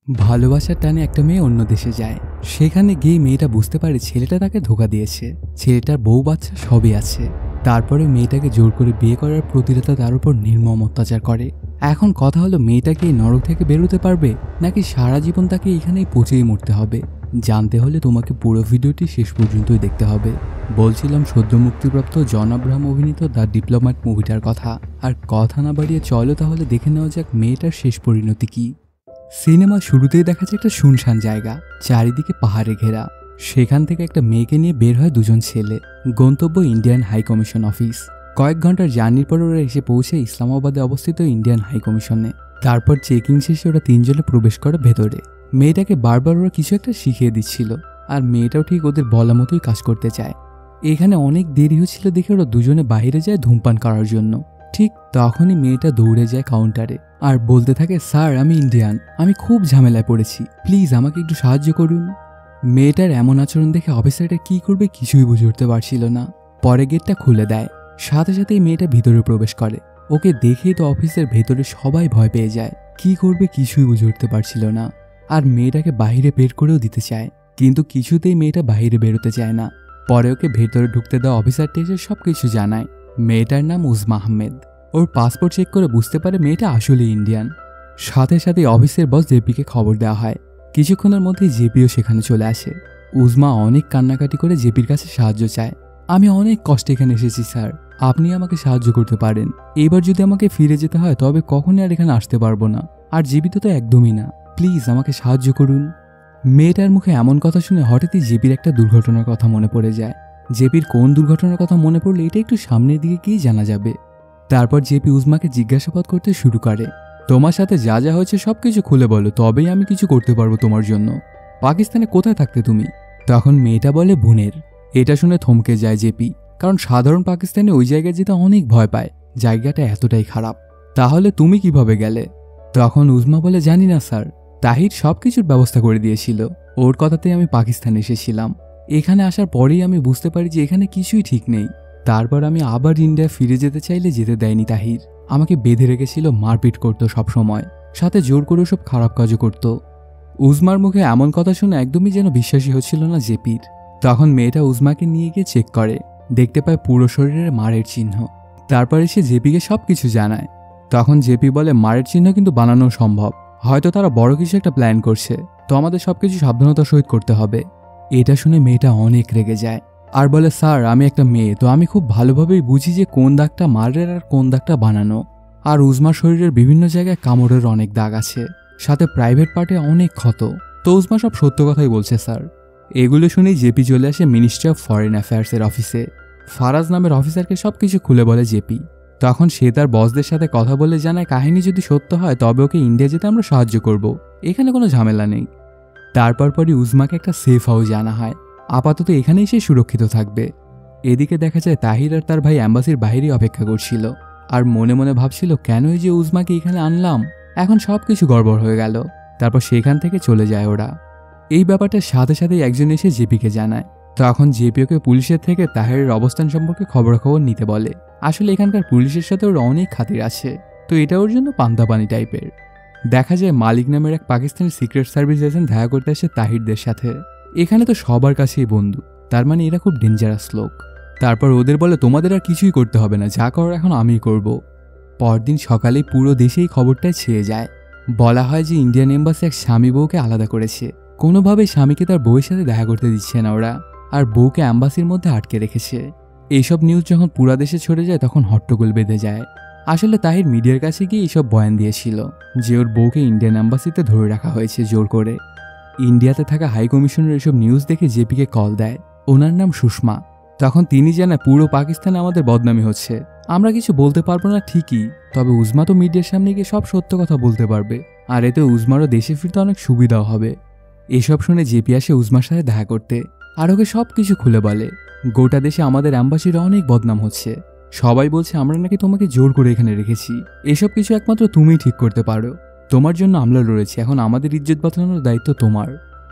ভালোবাসার টানে একটা মেয়ে অন্য দেশে যায়। সেখানে গিয়ে মেয়েটা বুঝতে পারে ছেলেটা তাকে ধোঁকা দিয়েছে। ছেলেটার বউ বাচ্চা সবই আছে, তারপরে মেয়েটাকে জোর করে বিয়ে করার প্রতিরতা তার উপর নির্মম অত্যাচার করে। এখন কথা হলো, মেয়েটাকে এই নরক থেকে বেরোতে পারবে নাকি সারা জীবন তাকে এখানেই পচেই মরতে হবে? জানতে হলে তোমাকে পুরো ভিডিওটি শেষ পর্যন্তই দেখতে হবে। বলছিলাম সদ্য মুক্তিপ্রাপ্ত জন আব্রাহাম অভিনীত দ্য ডিপ্লোম্যাট মুভিটার কথা। আর কথা না বাড়িয়ে চলো তাহলে দেখে নেওয়া যাক মেয়েটার শেষ পরিণতি কি। সিনেমা শুরুতেই দেখা যায় একটা শুনশান জায়গা, চারিদিকে পাহাড়ে ঘেরা। সেখান থেকে একটা মেয়েকে নিয়ে বের হয় দুজন ছেলে। গন্তব্য ইন্ডিয়ান হাই কমিশন অফিস। কয়েক ঘন্টার জার্নির পর ওরা এসে পৌঁছে ইসলামাবাদে অবস্থিত ইন্ডিয়ান হাই কমিশনে। তারপর চেকিং শেষে ওরা তিনজনে প্রবেশ করে ভেতরে। মেয়েটাকে বারবার ওরা কিছু একটা শিখিয়ে দিচ্ছিল, আর মেয়েটাও ঠিক ওদের বলা মতোই কাজ করতে চায়। এখানে অনেক দেরি হচ্ছিল দেখে ওরা দুজনে বাইরে যায় ধূমপান করার জন্য। ঠিক তখনই মেয়েটা দৌড়ে যায় কাউন্টারে আর বলতে থাকে, স্যার আমি ইন্ডিয়ান, আমি খুব ঝামেলায় পড়েছি, প্লিজ আমাকে একটু সাহায্য করুন। মেয়েটার এমন আচরণ দেখে অফিসারটা কি করবে কিছুই বুঝে উঠতে পারছিল না। পরে গেটটা খুলে দেয়, সাথে সাথেই মেয়েটা ভিতরে প্রবেশ করে। ওকে দেখেই তো অফিসের ভেতরে সবাই ভয় পেয়ে যায়, কি করবে কিছুই বুঝে উঠতে পারছিল না। আর মেয়েটাকে বাইরে বের করেও দিতে চায়, কিন্তু কিছুতেই মেয়েটা বাইরে বেরোতে চায় না। পরে ওকে ভেতরে ঢুকতে দেওয়া অফিসারটা এসে সবকিছু জানায়। মেয়েটার নাম উজমা আহমেদ। ওর পাসপোর্ট চেক করে বুঝতে পারে মেয়েটা আসলে ইন্ডিয়ান। সাথে সাথে অফিসের বস জেপিকে খবর দেওয়া হয়। কিছুক্ষণের মধ্যেই জেপিও সেখানে চলে আসে। উজমা অনেক কান্নাকাটি করে জেপির কাছে সাহায্য চায়। আমি অনেক কষ্টে এখানে এসেছি স্যার, আপনি আমাকে সাহায্য করতে পারেন। এবার যদি আমাকে ফিরে যেতে হয় তবে কখনই আর এখানে আসতে পারবো না, আর জীবিত তো একদমই না, প্লিজ আমাকে সাহায্য করুন। মেয়েটার মুখে এমন কথা শুনে হঠাৎই জেপির একটা দুর্ঘটনার কথা মনে পড়ে যায়। জেপির কোন দুর্ঘটনার কথা মনে পড়লে এটা একটু সামনের দিকে গিয়ে জানা যাবে। তারপর জেপি উজমাকে জিজ্ঞাসাবাদ করতে শুরু করে, তোমার সাথে যা যা হয়েছে সবকিছু খুলে বলো, তবেই আমি কিছু করতে পারবো তোমার জন্য। পাকিস্তানে কোথায় থাকতে তুমি? তখন মেয়েটা বলে বোনের। এটা শুনে থমকে যায় জেপি, কারণ সাধারণ পাকিস্তানে ওই জায়গায় যেতে অনেক ভয় পায়, জায়গাটা এতটাই খারাপ। তাহলে তুমি কিভাবে গেলে? তখন উজমা বলে, জানি না স্যার, তাহির সবকিছুর ব্যবস্থা করে দিয়েছিল, ওর কথাতেই আমি পাকিস্তানে এসেছিলাম। এখানে আসার পরেই আমি বুঝতে পারি যে এখানে কিছুই ঠিক নেই। তারপর আমি আবার ইন্ডিয়া ফিরে যেতে চাইলে যেতে দেয়নি তাহির, আমাকে বেঁধে রেখেছিল, মারপিট করতো সবসময়, সাথে জোর করে সব খারাপ কাজও করত। উজমার মুখে এমন কথা শুনে একদমই যেন বিশ্বাসী হচ্ছিল না জেপির। তখন মেয়েটা উজমাকে নিয়ে গিয়ে চেক করে, দেখতে পায় পুরো শরীরে মারের চিহ্ন। তারপর এসে জেপিকে সবকিছু জানায়। তখন জেপি বলে, মারের চিহ্ন কিন্তু বানানো সম্ভব, হয়তো তারা বড় কিছু একটা প্ল্যান করছে, তো আমাদের সবকিছু সাবধানতার সহিত করতে হবে। এটা শুনে মেয়েটা অনেক রেগে যায় আর বলে, স্যার আমি একটা মেয়ে, তো আমি খুব ভালোভাবেই বুঝি যে কোন দাগটা মারের আর কোন দাগটা বানানো। আর উজমার শরীরের বিভিন্ন জায়গায় কামড়ের অনেক দাগ আছে, সাথে প্রাইভেট পার্টে অনেক ক্ষত, তো উজমা সব সত্য কথাই বলছে স্যার। এগুলো শুনেই জেপি চলে আসে মিনিস্ট্রি অফ ফরেন অ্যাফেয়ার্সের অফিসে। ফারাজ নামের অফিসারকে সবকিছু খুলে বলে জেপি। তখন সে তার বসদের সাথে কথা বলে জানায়, কাহিনী যদি সত্য হয় তবে ওকে ইন্ডিয়া যেতে আমরা সাহায্য করব, এখানে কোনো ঝামেলা নেই। তারপর পরই উজমাকে একটা সেফ হাউস আনা হয়, আপাতত এখানেই সে সুরক্ষিত থাকবে। এদিকে দেখা যায় তাহির আর তার ভাই অ্যাম্বাসির বাইরেই অপেক্ষা করছিল, আর মনে মনে ভাবছিল কেনই যে উজমাকে এখানে আনলাম, এখন সবকিছু গড়বড় হয়ে গেল। তারপর সেখান থেকে চলে যায় ওরা। এই ব্যাপারটার সাথে সাথেই একজন এসে জেপিকে জানায়। তখন জেপি ওকে পুলিশের থেকে তাহিরের অবস্থান সম্পর্কে খবরাখবর নিতে বলে। আসলে এখানকার পুলিশের সাথে ওর অনেক খাতির আছে, তো এটা ওর জন্য পান্তাপানি টাইপের। দেখা যায় মালিক নামের এক পাকিস্তানের সিক্রেট সার্ভিস এজেন্ট দেখা করতে আসে তাহিরদের সাথে। এখানে তো সবার কাছেই বন্ধু, তার মানে এরা খুব ডেঞ্জারাস লোক। তারপর ওদের বলে, তোমাদের আর কিছুই করতে হবে না, যা করার এখন আমিই করব। পরদিন সকালেই পুরো দেশেই খবরটাই ছেয়ে যায়। বলা হয় যে ইন্ডিয়ান এম্বাসি এক স্বামী বউকে আলাদা করেছে, কোনোভাবেই স্বামীকে তার বউয়ের সাথে দেখা করতে দিচ্ছে না ওরা, আর বউকে অ্যাম্বাসির মধ্যে আটকে রেখেছে। এইসব নিউজ যখন পুরা দেশে ছড়ে যায় তখন হট্টগোল বেঁধে যায়। আসলে তাহির মিডিয়ার কাছে গিয়ে এইসব বয়ান দিয়েছিল যে ওর বউকে ইন্ডিয়ান এম্বাসিতে ধরে রাখা হয়েছে জোর করে। ইন্ডিয়াতে থাকা হাই কমিশনের এসব নিউজ দেখে জেপিকে কল দেয়, ওনার নাম সুষমা। তখন তিনি জানায়, পুরো পাকিস্তানে আমাদের বদনামি হচ্ছে, আমরা কিছু বলতে পারবো না ঠিকই, তবে উজমা তো মিডিয়ার সামনে গিয়ে সব সত্য কথা বলতে পারবে, আর এতে উজমারও দেশে ফিরতে অনেক সুবিধাও হবে। এসব শুনে জেপি আসে উজমার সাথে দেখা করতে, আর ওকে সব কিছু খুলে বলে, গোটা দেশে আমাদের অ্যাম্বাসির অনেক বদনাম হচ্ছে, সবাই বলছে আমরা নাকি তোমাকে জোর করে এখানে রেখেছি, এসব কিছু একমাত্র তুমিই ঠিক করতে পারো, তোমার জন্য আমরা লড়েছি, এখন আমাদের ইজ্জত বাঁচানোর দায়িত্ব তোমার।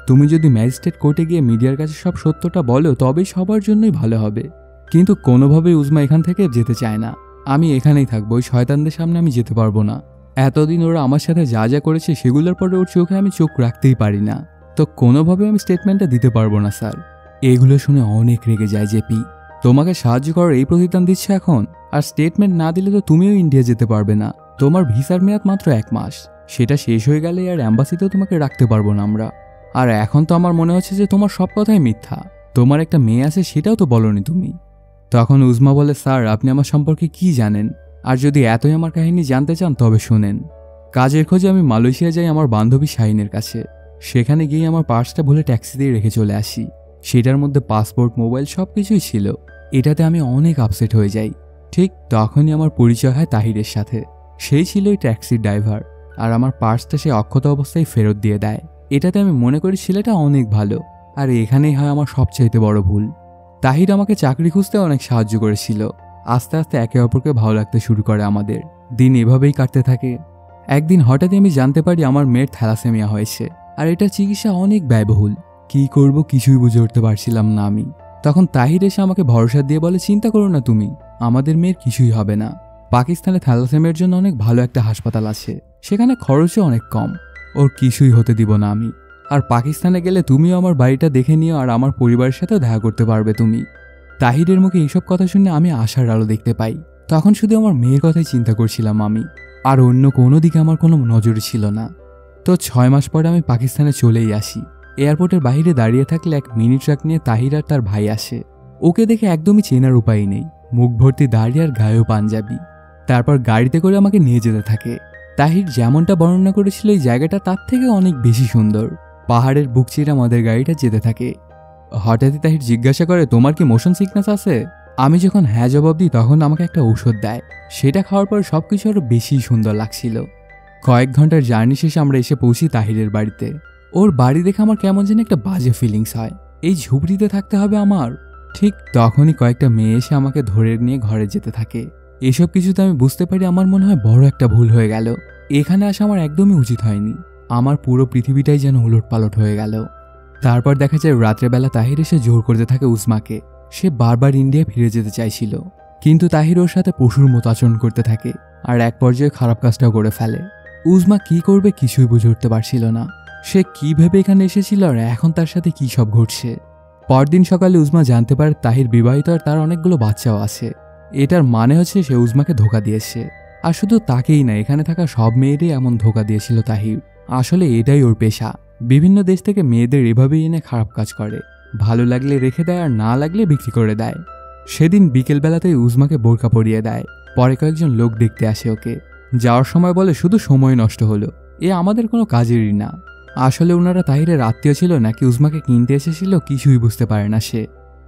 তুমি যদি ম্যাজিস্ট্রেট কোর্টে গিয়ে মিডিয়ার কাছে সব সত্যটা বলো তবেই সবার জন্যই ভালো হবে। কিন্তু কোনোভাবেই উজমা এখান থেকে যেতে চায় না, আমি এখানেই থাকবো, ওই শয়তানদের সামনে আমি যেতে পারবো না। এতদিন ওরা আমার সাথে যা যা করেছে সেগুলোর পরে ওর চোখে আমি চোখ রাখতেই পারি না, তো কোনোভাবে আমি স্টেটমেন্টটা দিতে পারবো না স্যার। এগুলো শুনে অনেক রেগে যায় জেপি। তোমাকে সাহায্য করার এই প্রতিদান দিচ্ছে এখন, আর স্টেটমেন্ট না দিলে তো তুমিও ইন্ডিয়া যেতে পারবে না। তোমার ভিসার মেয়াদ মাত্র 1 মাস, সেটা শেষ হয়ে গেলে আর অ্যাম্বাসিতেও তোমাকে রাখতে পারবো না আমরা। আর এখন তো আমার মনে হচ্ছে যে তোমার সব কথাই মিথ্যা, তোমার একটা মেয়ে আছে সেটাও তো বলনি তুমি। তখন উজমা বলে, স্যার আপনি আমার সম্পর্কে কি জানেন, আর যদি এতই আমার কাহিনী জানতে চান তবে শুনেন। কাজের খোঁজে আমি মালয়েশিয়া যাই আমার বান্ধবী শাহিনের কাছে। সেখানে গিয়ে আমার পার্সটা ভুলে ট্যাক্সিতেই রেখে চলে আসি। সেটার মধ্যে পাসপোর্ট, মোবাইল সব কিছুই ছিল। এটাতে আমি অনেক আপসেট হয়ে যাই। ঠিক তখনই আমার পরিচয় হয় তাহিরের সাথে। সেই ছিল ওই ট্যাক্সির ড্রাইভার, আর আমার পার্সটা সে অক্ষত অবস্থায় ফেরত দিয়ে দেয়। এটাতে আমি মনে করি ছেলেটা অনেক ভালো, আর এখানেই হয় আমার সবচাইতে বড় ভুল। তাহির আমাকে চাকরি খুঁজতে অনেক সাহায্য করেছিল। আস্তে আস্তে একে অপরকে ভালো লাগতে শুরু করে আমাদের। দিন এভাবেই কাটতে থাকে। একদিন হঠাৎই আমি জানতে পারি আমার মেয়ের থ্যালাসেমিয়া হয়েছে, আর এটা চিকিৎসা অনেক ব্যয়বহুল। কি করব কিছুই বুঝে উঠতে পারছিলাম না আমি। তখন তাহির এসে আমাকে ভরসা দিয়ে বলে, চিন্তা করো না তুমি, আমাদের মেয়ের কিছুই হবে না। পাকিস্তানে থ্যালাসেমিয়ার জন্য অনেক ভালো একটা হাসপাতাল আছে, সেখানে খরচও অনেক কম। ওর কিছুই হতে দিব না আমি। আর পাকিস্তানে গেলে তুমিও আমার বাড়িটা দেখে নিও, আর আমার পরিবারের সাথেও দেখা করতে পারবে তুমি। তাহিরের মুখে এইসব কথা শুনে আমি আশার আলো দেখতে পাই। তখন শুধু আমার মেয়ের কথাই চিন্তা করছিলাম আমি, আর অন্য কোনো দিকে আমার কোনো নজর ছিল না। তো 6 মাস পরে আমি পাকিস্তানে চলেই আসি। এয়ারপোর্টের বাইরে দাঁড়িয়ে থাকলে এক মিনি ট্রাক নিয়ে তাহির আর তার ভাই আসে। ওকে দেখে একদমই চেনার উপায় নেই, মুখ ভর্তি দাড়ি আর গায়েও পাঞ্জাবি। তারপর গাড়িতে করে আমাকে নিয়ে যেতে থাকে। তাহির যেমনটা বর্ণনা করেছিল এই জায়গাটা তার থেকে অনেক বেশি সুন্দর। পাহাড়ের বুক চিরে আমাদের গাড়িটা যেতে থাকে। হঠাৎই তাহির জিজ্ঞাসা করে, তোমার কি মোশন সিকনেস আছে? আমি যখন হ্যাঁ জবাব দিই তখন আমাকে একটা ঔষধ দেয়। সেটা খাওয়ার পর সবকিছু আরো বেশি সুন্দর লাগছিল। কয়েক ঘন্টার জার্নি শেষে আমরা এসে পৌঁছি তাহিরের বাড়িতে। ওর বাড়ি দেখে আমার কেমন যেন একটা বাজে ফিলিংস হয়, এই ঝুপড়িতে থাকতে হবে আমার। ঠিক তখনই কয়েকটা মেয়ে এসে আমাকে ধরে নিয়ে ঘরে যেতে থাকে। এসব কিছুতে আমি বুঝতে পারি আমার মনে হয় বড় একটা ভুল হয়ে গেল। এখানে আসা আমার একদমই উচিত হয়নি। আমার পুরো পৃথিবীটাই যেন উলটপালট হয়ে গেল। তারপর দেখা যায় রাত্রেবেলা তাহির এসে জোর করতে থাকে উজমাকে। সে বারবার ইন্ডিয়া ফিরে যেতে চাইছিল, কিন্তু তাহির ওর সাথে পশুর মতো আচরণ করতে থাকে, আর এক পর্যায়ে খারাপ কাজটাও করে ফেলে। উজমা কি করবে কিছুই বুঝে উঠতে পারছিল না। সে কি ভেবে এখানে এসেছিল আর এখন তার সাথে কি সব ঘটছে। পরদিন সকালে উজমা জানতে পারে তাহির বিবাহিত আর তার অনেকগুলো বাচ্চাও আছে। এটার মানে হচ্ছে সে উজমাকে ধোকা দিয়েছে। আর শুধু তাকেই না, এখানে থাকা সব মেয়েরই এমন ধোকা দিয়েছিল তাহির। আসলে এটাই ওর পেশা। বিভিন্ন দেশ থেকে মেয়েদের এভাবেই এনে খারাপ কাজ করে। ভালো লাগলে রেখে দেয়, আর না লাগলে বিক্রি করে দেয়। সেদিন বিকেলবেলাতেই উজমাকে বোরকা পরিয়ে দেয়। পরে কয়েকজন লোক দেখতে আসে ওকে। যাওয়ার সময় বলে, শুধু সময় নষ্ট হলো, এ আমাদের কোনো কাজেরই না। আসলে ওনারা তাহিরের আত্মীয় ছিল নাকি উজমাকে কিনতে এসেছিল কিছুই বুঝতে পারে না সে।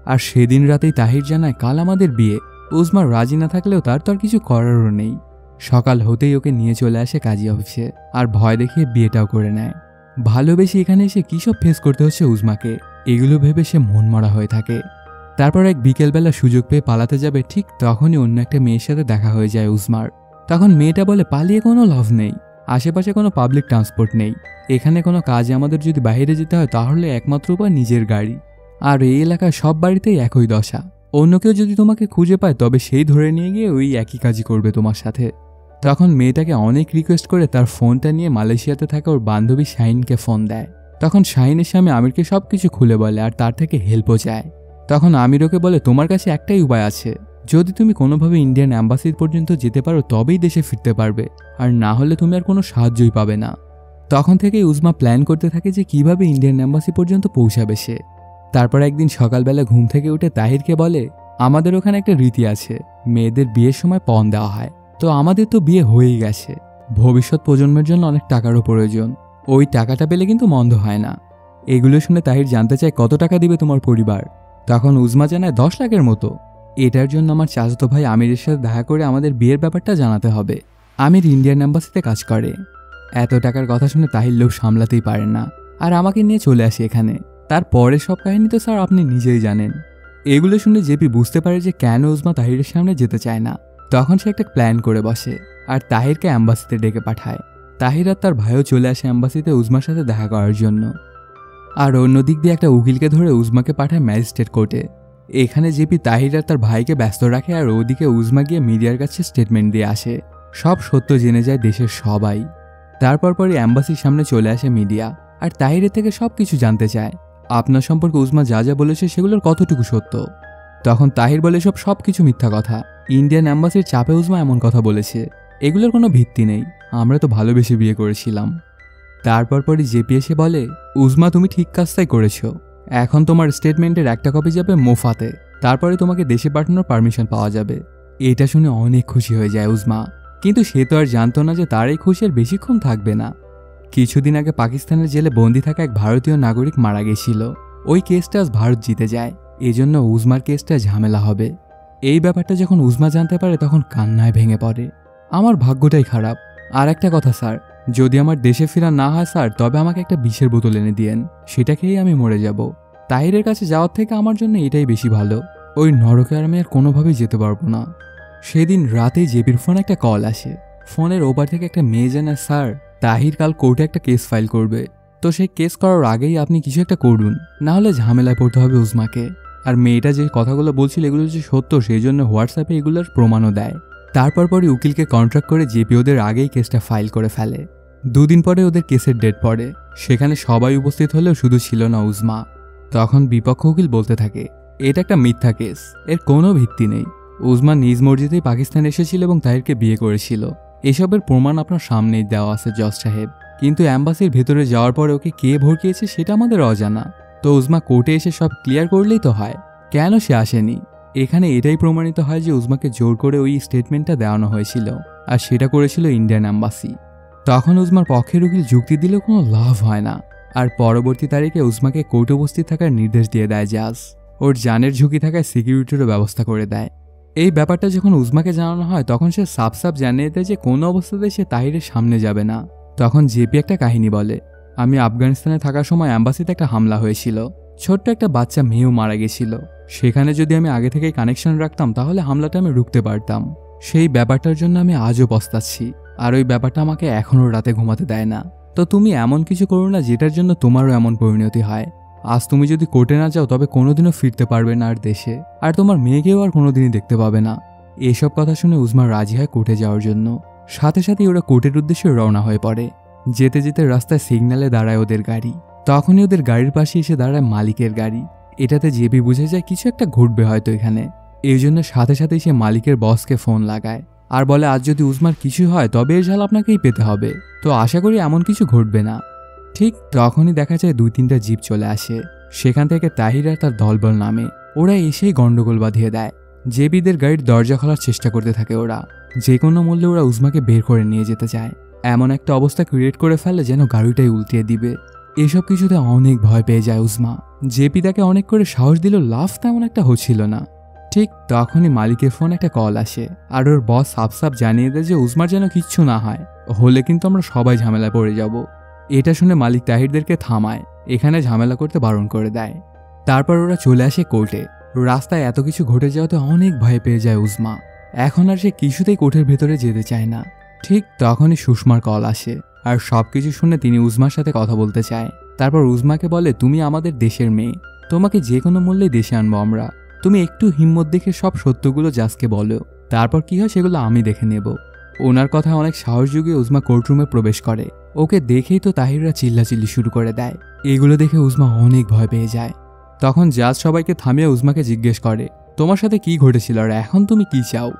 আর সেদিন রাতেই তাহির জানায়, কাল আমাদের বিয়ে। উজমা রাজি না থাকলেও তার তো আর কিছু করারও নেই। সকাল হতেই ওকে নিয়ে চলে আসে কাজী অফিসে, আর ভয় দেখিয়ে বিয়েটাও করে নেয়। ভালোবেসে এখানে এসে কী সব ফেস করতে হচ্ছে উজমাকে, এগুলো ভেবে সে মনমরা হয়ে থাকে। তারপর এক বিকেলবেলা সুযোগ পেয়ে পালাতে যাবে, ঠিক তখনই অন্য একটা মেয়ের সাথে দেখা হয়ে যায় উজমার। তখন মেয়েটা বলে, পালিয়ে কোনো লাভ নেই, আশেপাশে কোনো পাবলিক ট্রান্সপোর্ট নেই। এখানে কোনো কাজে আমাদের যদি বাইরে যেতে হয় তাহলে একমাত্র উপায় নিজের গাড়ি। আর এই এলাকার সব বাড়িতেই একই দশা। অন্য কেউ যদি তোমাকে খুঁজে পায় তবে সেই ধরে নিয়ে গিয়ে ওই একই কাজই করবে তোমার সাথে। তখন মেয়েটাকে অনেক রিকোয়েস্ট করে তার ফোনটা নিয়ে মালয়েশিয়াতে থাকা ওর বান্ধবী শাহিনকে ফোন দেয়। তখন শাহিনের স্বামী আমিরকে সবকিছু খুলে বলে, আর তার থেকে হেল্পও চায়। তখন আমির ওকে বলে, তোমার কাছে একটাই উপায় আছে, যদি তুমি কোনোভাবে ইন্ডিয়ান অ্যাম্বাসি পর্যন্ত যেতে পারো তবেই দেশে ফিরতে পারবে, আর না হলে তুমি আর কোনো সাহায্যই পাবে না। তখন থেকেই উজমা প্ল্যান করতে থাকে যে কিভাবে ইন্ডিয়ান অ্যাম্বাসি পর্যন্ত পৌঁছাবে সে। তারপর একদিন সকালবেলা ঘুম থেকে উঠে তাহিরকে বলে, আমাদের ওখানে একটা রীতি আছে, মেয়েদের বিয়ের সময় পণ দেওয়া হয়। তো আমাদের তো বিয়ে হয়েই গেছে, ভবিষ্যৎ প্রজন্মের জন্য অনেক টাকারও প্রয়োজন, ওই টাকাটা পেলে কিন্তু মন্দ হয় না। এগুলো শুনে তাহির জানতে চায়, কত টাকা দিবে তোমার পরিবার? তখন উজমা জানায় 10 লাখের মতো। এটার জন্য আমার চাচাতো ভাই আমিরের সাথে দেখা করে আমাদের বিয়ের ব্যাপারটা জানাতে হবে। আমির ইন্ডিয়ান অ্যাম্বাসিতে কাজ করে। এত টাকার কথা শুনে তাহির লোভ সামলাতেই পারেন না, আর আমাকে নিয়ে চলে আসে এখানে। তারপরে সব কাহিনী তো স্যার আপনি নিজেই জানেন। এগুলো শুনে জেপি বুঝতে পারে যে কেন উজমা তাহিরের সামনে যেতে চায় না। তখন সে একটা প্ল্যান করে বসে আর তাহিরকে অ্যাম্বাসিতে ডেকে পাঠায়। তাহির আর তার ভাইও চলে আসে অ্যাম্বাসিতে উজমার সাথে দেখা করার জন্য। আর অন্যদিক দিয়ে একটা উকিলকে ধরে উজমাকে পাঠায় ম্যাজিস্ট্রেট কোর্টে। এখানে জেপি তাহির আর তার ভাইকে ব্যস্ত রাখে, আর ওদিকে উজমা গিয়ে মিডিয়ার কাছে স্টেটমেন্ট দিয়ে আসে। সব সত্য জেনে যায় দেশের সবাই। তারপর পরে অ্যাম্বাসির সামনে চলে আসে মিডিয়া আর তাহিরের থেকে সবকিছু জানতে চায় আপনার সম্পর্কে উজমা যা যা বলেছে সেগুলোর কতটুকু সত্য। তখন তাহির বলে সবকিছু মিথ্যা কথা, ইন্ডিয়ান অ্যাম্বাসির চাপে উজমা এমন কথা বলেছে, এগুলোর কোনো ভিত্তি নেই, আমরা তো ভালোবেসে বিয়ে করেছিলাম। তারপর পরে জেপি এসে বলে উজমা তুমি ঠিক কাজটাই করেছ, এখন তোমার স্টেটমেন্টের একটা কপি যাবে মোফাতে, তারপরে তোমাকে দেশে পাঠানোর পারমিশন পাওয়া যাবে। এটা শুনে অনেক খুশি হয়ে যায় উজমা, কিন্তু সে তো আর জানতো না যে তার এই খুশি আর বেশিক্ষণ থাকবে না। কিছুদিন আগে পাকিস্তানের জেলে বন্দি থাকা এক ভারতীয় নাগরিক মারা গেছিল, ওই কেসটা আজ ভারত জিতে যায়, এজন্য উজমার কেসটা ঝামেলা হবে। এই ব্যাপারটা যখন উজমা জানতে পারে তখন কান্নায় ভেঙে পড়ে, আমার ভাগ্যটাই খারাপ। আর একটা কথা স্যার, যদি আমার দেশে ফেরা না হয় স্যার, তবে আমাকে একটা বিষের বোতল এনে দিয়েন, সেটা খেয়েই আমি মরে যাব। তাহিরের কাছে যাওয়ার থেকে আমার জন্য এটাই বেশি ভালো, ওই নরকে আর আমি আর কোনোভাবেই যেতে পারবো না। সেদিন রাতেই জেপির ফোন একটা কল আসে, ফোনের ওপার থেকে একটা মেয়ে জানায় স্যার তাহির কাল কোর্টে একটা কেস ফাইল করবে, তো সেই কেস করার আগেই আপনি কিছু একটা করুন, না হলে ঝামেলায় পড়তে হবে উজমাকে। আর মেয়েটা যে কথাগুলো বলছিল এগুলো যে সত্য সেই জন্য হোয়াটসঅ্যাপে এগুলোর প্রমাণও দেয়। তারপর পরে উকিলকে কন্ট্রাক্ট করে জেপি ওদের আগেই কেসটা ফাইল করে ফেলে। দুদিন পরে ওদের কেসের ডেট পড়ে, সেখানে সবাই উপস্থিত হলেও শুধু ছিল না উজমা। তখন বিপক্ষ উকিল বলতে থাকে এটা একটা মিথ্যা কেস, এর কোনো ভিত্তি নেই, উজমা নিজ মর্জিতেই পাকিস্তান এসেছিল এবং তাহিরকে বিয়ে করেছিল, এসবের প্রমাণ আপনার সামনেই দেওয়া আছে জজ সাহেব, কিন্তু অ্যাম্বাসির ভেতরে যাওয়ার পরে ওকে কে ভড়কিয়েছে সেটা আমাদের অজানা, তো উজমা কোর্টে এসে সব ক্লিয়ার করলেই তো হয়, কেন সে আসেনি? এখানে এটাই প্রমাণিত হয় যে উজমাকে জোর করে ওই স্টেটমেন্টটা দেওয়ানো হয়েছিল, আর সেটা করেছিল ইন্ডিয়ান অ্যাম্বাসি। তখন উজমার পক্ষের উকিল যুক্তি দিলেও কোনো লাভ হয় না, আর পরবর্তী তারিখে উজমাকে কোর্টে উপস্থিত থাকার নির্দেশ দিয়ে দেয় জাজ, ওর জানের ঝুঁকি থাকায় সিকিউরিটিরও ব্যবস্থা করে দেয়। এই ব্যাপারটা যখন উজমাকে জানানো হয় তখন সে সাফ সাফ জানিয়ে দেয় যে কোনো অবস্থাতেই সে তাহিরের সামনে যাবে না। তখন জেপি একটা কাহিনী বলে, আমি আফগানিস্তানে থাকার সময় অ্যাম্বাসিতে একটা হামলা হয়েছিল, ছোট্ট একটা বাচ্চা মেয়েও মারা গেছিল, সেখানে যদি আমি আগে থেকেই কানেকশন রাখতাম তাহলে হামলাটা আমি রুখতে পারতাম, সেই ব্যাপারটার জন্য আমি আজও পস্তাচ্ছি, আর ওই ব্যাপারটা আমাকে এখনও রাতে ঘুমাতে দেয় না। তো তুমি এমন কিছু করো না যেটার জন্য তোমারও এমন পরিণতি হয়, আজ তুমি যদি কোর্টে না যাও তবে কোনোদিনও ফিরতে পারবে না আর দেশে, আর তোমার মেয়েকেও আর কোনোদিনই দেখতে পাবে না। এসব কথা শুনে উজমা রাজি হয় কোর্টে যাওয়ার জন্য, সাথে সাথে ওরা কোর্টের উদ্দেশ্যে রওনা হয়ে পড়ে। যেতে যেতে রাস্তায় সিগন্যালে দাঁড়ায় ওদের গাড়ি, তখনই ওদের গাড়ির পাশে এসে দাঁড়ায় মালিকের গাড়ি। এটাতে জেপি বুঝে যায় কিছু একটা ঘটবে হয়তো এখানে, এই জন্য সাথে সাথেই সে মালিকের বসকে ফোন লাগায় আর বলে আজ যদি উজমার কিছু হয় তবে এর ঝাল আপনাকেই পেতে হবে, তো আশা করি এমন কিছু ঘটবে না। ঠিক তখনই দেখা যায় 2-3টা জিপ চলে আসে, সেখান থেকে তাহির আর তার দলবল নামে, ওরা এসেই গন্ডগোল বাঁধিয়ে দেয়। জেপিদের গাড়ির দরজা খোলার চেষ্টা করতে থাকে ওরা, যে কোনো মূল্যে ওরা উজমাকে বের করে নিয়ে যেতে চায়, এমন একটা অবস্থা ক্রিয়েট করে ফেলে যেন গাড়িটাই উল্টিয়ে দিবে। এসব কিছুতে অনেক ভয় পেয়ে যায় উজমা, জেপি তাকে অনেক করে সাহস দিল, লাভ তেমন একটা হচ্ছিল না। ঠিক তখনই মালিকের ফোন একটা কল আসে, আর ওর বস সাফ সাফ জানিয়ে দেয় যে উজমার যেন কিচ্ছু না হয়, হলে কিন্তু আমরা সবাই ঝামেলায় পড়ে যাব। এটা শুনে মালিক তাহিরদেরকে থামায়, এখানে ঝামেলা করতে বারণ করে দেয়। তারপর ওরা চলে আসে কোর্টে। রাস্তায় এত কিছু ঘটে যাওয়াতে অনেক ভয় পেয়ে যায় উজমা, এখন আর সে কিছুতেই কোর্টের ভেতরে যেতে চায় না। ঠিক তখনই সুষমার কল আসে, আর সবকিছু শুনে তিনি উজমার সাথে কথা বলতে চায়। তারপর উজমাকে বলে তুমি আমাদের দেশের মেয়ে, তোমাকে যে কোনো মূল্যে দেশে আনবো আমরা, তুমি একটু হিম্মত দেখে সব সত্যগুলো জাজকে বলো, তারপর কি হয় সেগুলো আমি দেখে নেব। ওনার কথা অনেক সাহস জুগিয়ে উজমা কোর্টরুমে প্রবেশ করে, ওকে দেখেই তো তাহিররা চিল্লাচিল্লি শুরু করে দেয়। এগুলো দেখে উজমা অনেক ভয় পেয়ে যায়। তখন জাজ সবাইকে থামিয়ে উজমাকে জিজ্ঞেস করে তোমার সাথে কি ঘটেছিল আর এখন তুমি কি চাও?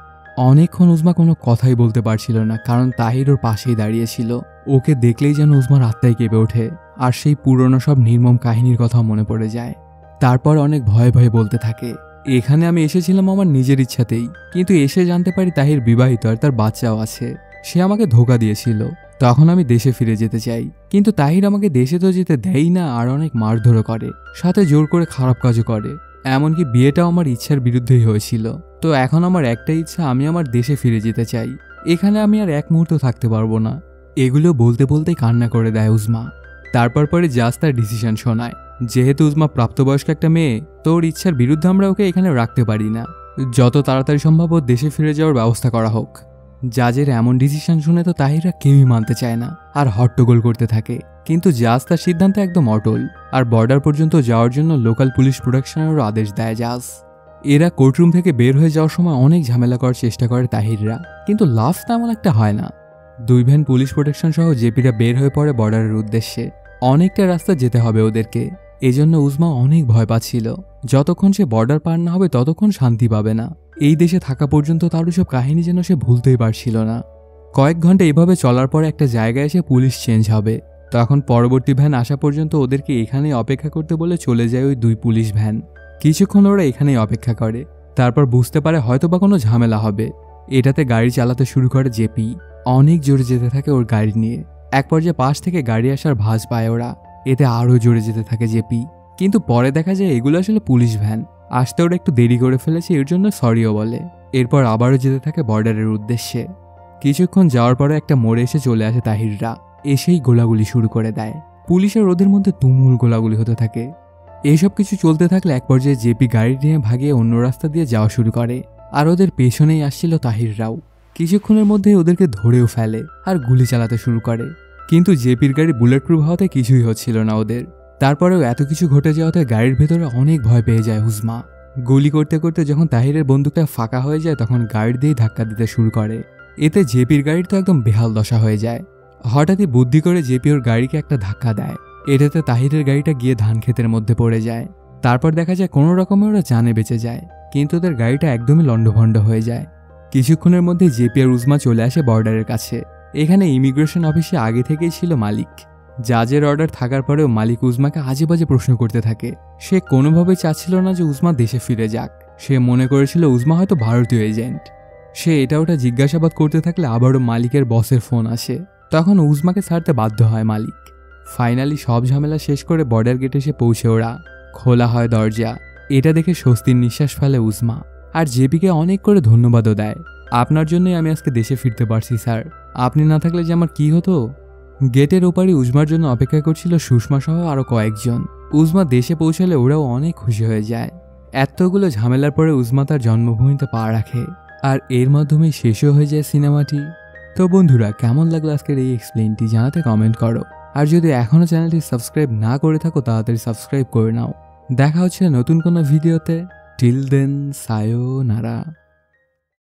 অনেকক্ষণ উজমা কোনো কথাই বলতে পারছিল না, কারণ তাহির ওর পাশেই দাঁড়িয়েছিল। ওকে দেখলেই যেন উজমার আত্মায় কেঁপে ওঠে, আর সেই পুরনো সব নির্মম কাহিনীর কথা মনে পড়ে যায়। তারপর অনেক ভয়ে ভয়ে বলতে থাকে এখানে আমি এসেছিলাম আমার নিজের ইচ্ছাতেই, কিন্তু এসে জানতে পারি তাহির বিবাহিত আর তার বাচ্চাও আছে, সে আমাকে ধোঁকা দিয়েছিল। তখন আমি দেশে ফিরে যেতে চাই, কিন্তু তাহির আমাকে দেশে তো যেতে দেয় না, আর অনেক মারধরও করে, সাথে জোর করে খারাপ কাজও করে, এমনকি বিয়েটাও আমার ইচ্ছার বিরুদ্ধেই হয়েছিল। তো এখন আমার একটাই ইচ্ছা, আমি আমার দেশে ফিরে যেতে চাই, এখানে আমি আর এক মুহূর্ত থাকতে পারবো না। এগুলো বলতে বলতেই কান্না করে দেয় উজমা। তারপর পরে জাজ তার ডিসিশন শোনায়, যেহেতু উজমা প্রাপ্তবয়স্ক একটা মেয়ে, তো ওর ইচ্ছার বিরুদ্ধে আমরা ওকে এখানে রাখতে পারি না, যত তাড়াতাড়ি সম্ভব ওর দেশে ফিরে যাওয়ার ব্যবস্থা করা হোক। জাজের এমন ডিসিশন শুনে তো তাহিররা কেউই মানতে চায় না আর হট্টগোল করতে থাকে, কিন্তু জাজ তার সিদ্ধান্তে একদম অটল, আর বর্ডার পর্যন্ত যাওয়ার জন্য লোকাল পুলিশ প্রোটেকশনেরও আদেশ দেয় জাজ। এরা কোর্টরুম থেকে বের হয়ে যাওয়ার সময় অনেক ঝামেলা করার চেষ্টা করে তাহিররা, কিন্তু লাভ তেমন একটা হয় না। 2 ভ্যান পুলিশ প্রোটেকশন সহ জেপিরা বের হয়ে পড়ে বর্ডারের উদ্দেশ্যে। অনেকটা রাস্তা যেতে হবে ওদেরকে, এজন্য উজমা অনেক ভয় পাচ্ছিল। যতক্ষণ সে বর্ডার পার না হবে ততক্ষণ শান্তি পাবে না। এই দেশে থাকা পর্যন্ত তার সব কাহিনী যেন সে ভুলতেই পারছিল না। কয়েক ঘন্টা এভাবে চলার পরে একটা জায়গায় এসে পুলিশ চেঞ্জ হবে। তখন পরবর্তী ভ্যান আসা পর্যন্ত ওদেরকে এখানেই অপেক্ষা করতে বলে চলে যায় ওই 2 পুলিশ ভ্যান। কিছুক্ষণ ওরা এখানেই অপেক্ষা করে, তারপর বুঝতে পারে হয়তোবা কোনো ঝামেলা হবে। এটাতে গাড়ি চালাতে শুরু করে জেপি। অনেক জোরে যেতে থাকে ওর গাড়ি নিয়ে। এক পর্যায়ে পাশ থেকে গাড়ি আসার ভাঁজ পায় ওরা, এতে আরও জোরে যেতে থাকে জেপি। কিন্তু পরে দেখা যায় এগুলো আসলে পুলিশ ভ্যান, আসতে ওরা একটু দেরি করে ফেলেছে, এর জন্য সরিও বলে। এরপর আবারও যেতে থাকে বর্ডারের উদ্দেশ্যে। কিছুক্ষণ যাওয়ার পরে একটা মোড়ে এসে চলে আসে তাহিররা, এসেই গোলাগুলি শুরু করে দেয়। পুলিশের ওদের মধ্যে তুমুল গোলাগুলি হতে থাকে। এসব কিছু চলতে থাকলে এক পর্যায়ে জেপি গাড়ি নিয়ে ভাগিয়ে অন্য রাস্তা দিয়ে যাওয়া শুরু করে, আর ওদের পেছনেই আসছিল তাহিররাও। কিছুক্ষণের মধ্যে ওদেরকে ধরেও ফেলে আর গুলি চালাতে শুরু করে, কিন্তু জেপির গাড়ি বুলেট প্রুফ হওয়াতে কিছুই হচ্ছিল না ওদের। তারপরেও এত কিছু ঘটে যাওয়াতে গাড়ির ভেতরে অনেক ভয় পেয়ে যায় উজমা। গুলি করতে করতে যখন তাহিরের বন্দুকটা ফাঁকা হয়ে যায় তখন গাড়ি দিয়েই ধাক্কা দিতে শুরু করে। এতে জেপির গাড়ির তো একদম বেহাল দশা হয়ে যায়। হঠাৎই বুদ্ধি করে জেপি ওর গাড়িকে একটা ধাক্কা দেয়, এটাতে তাহিরের গাড়িটা গিয়ে ধান ক্ষেতের মধ্যে পড়ে যায়। তারপর দেখা যায় কোনো রকমে ওরা জানে বেঁচে যায়, কিন্তু ওদের গাড়িটা একদমই লন্ডভন্ড হয়ে যায়। কিছুক্ষণের মধ্যে জেপি আর উজমা চলে আসে বর্ডারের কাছে। এখানে ইমিগ্রেশন অফিসে আগে থেকেই ছিল মালিক। জাজের অর্ডার থাকার পরেও মালিক উজমাকে আজে বাজে প্রশ্ন করতে থাকে। সে কোনোভাবেই চাচ্ছিল না যে উজমা দেশে ফিরে যাক। সে মনে করেছিল উজমা হয়তো ভারতীয় এজেন্ট। সে এটা ওটা জিজ্ঞাসাবাদ করতে থাকলে আবারও মালিকের বসের ফোন আসে। তখন উজমাকে ছাড়তে বাধ্য হয় মালিক। ফাইনালি সব ঝামেলা শেষ করে বর্ডার গেটে এসে পৌঁছে ওরা। খোলা হয় দরজা। এটা দেখে স্বস্তির নিঃশ্বাস ফেলে উজমা, আর জেপিকে অনেক করে ধন্যবাদও দেয়। আপনার জন্যই আমি আজকে দেশে ফিরতে পারছি স্যার, আপনি না থাকলে যে আমার কি হতো। গেটের ওপারে উজমার জন্য অপেক্ষা করছিল সুষমা সহ আরও কয়েকজন। উজমা দেশে পৌঁছালে ওরাও অনেক খুশি হয়ে যায়। এতগুলো ঝামেলার পরে উজমা তার জন্মভূমিতে পা রাখে, আর এর মাধ্যমেই শেষও হয়ে যায় সিনেমাটি। তো বন্ধুরা, কেমন লাগলো আজকের এই এক্সপ্লেইনটি জানাতে কমেন্ট করো। আর যদি এখনও চ্যানেলটি সাবস্ক্রাইব না করে থাকো তাড়াতাড়ি সাবস্ক্রাইব করে নাও। দেখা হচ্ছে নতুন কোনো ভিডিওতে। Till then, সায়োনারা।